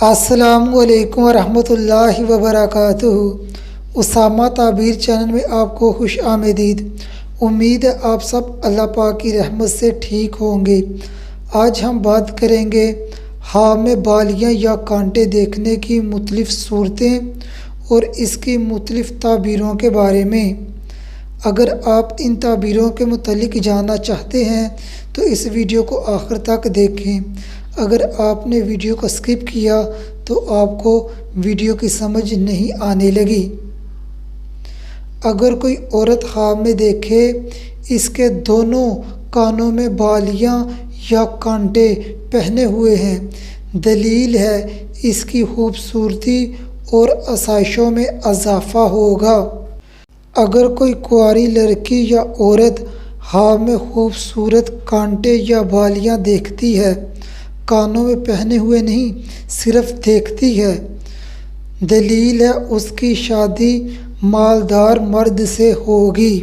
अस्सलामुअलैकुम वरहमतुल्लाहि वबरकातुहू। उसामा ताबीर चैनल में आपको खुश आमदीद। उम्मीद है आप सब अल्लाह पाक की रहमत से ठीक होंगे। आज हम बात करेंगे हाँ में बालियाँ या कांटे देखने की मुख्तलिफ सूरतें और इसकी मुख्तलिफ ताबीरों के बारे में। अगर आप इन ताबीरों के मुतालिक जानना चाहते हैं तो इस वीडियो को आखिर तक देखें। अगर आपने वीडियो को स्किप किया तो आपको वीडियो की समझ नहीं आने लगी। अगर कोई औरत ख्वाब में देखे इसके दोनों कानों में बालियाँ या कांटे पहने हुए हैं, दलील है इसकी खूबसूरती और आसाइशों में इजाफ़ा होगा। अगर कोई कुंवारी लड़की या औरत ख्वाब में खूबसूरत कांटे या बालियाँ देखती है, कानों में पहने हुए नहीं सिर्फ देखती है, दलील है उसकी शादी मालदार मर्द से होगी।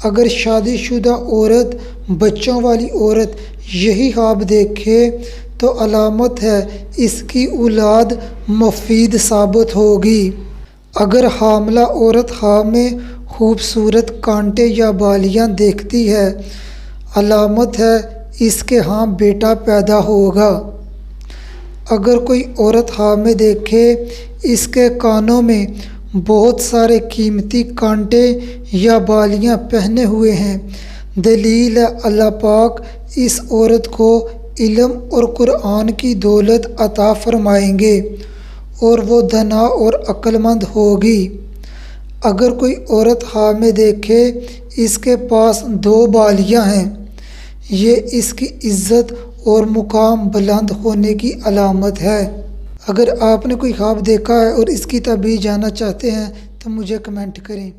अगर शादीशुदा औरत बच्चों वाली औरत यही ख्वाब देखे तो अलामत है इसकी औलाद मुफीद साबित होगी। अगर हामला औरत ख्वाब में खूबसूरत कांटे या बालियाँ देखती है, अलामत है इसके यहाँ बेटा पैदा होगा। अगर कोई औरत ख्वाब में देखे इसके कानों में बहुत सारे कीमती कांटे या बालियाँ पहने हुए हैं, दलील है अल्लाह पाक इस औरत को इल्म और कुरान की दौलत अता फरमाएंगे और वो दना और अक्लमंद होगी। अगर कोई औरत ख्वाब में देखे इसके पास दो बालियाँ हैं, ये इसकी इज़्ज़त और मुकाम बुलंद होने की अलामत है। अगर आपने कोई ख्वाब देखा है और इसकी ताबीर जानना चाहते हैं तो मुझे कमेंट करें।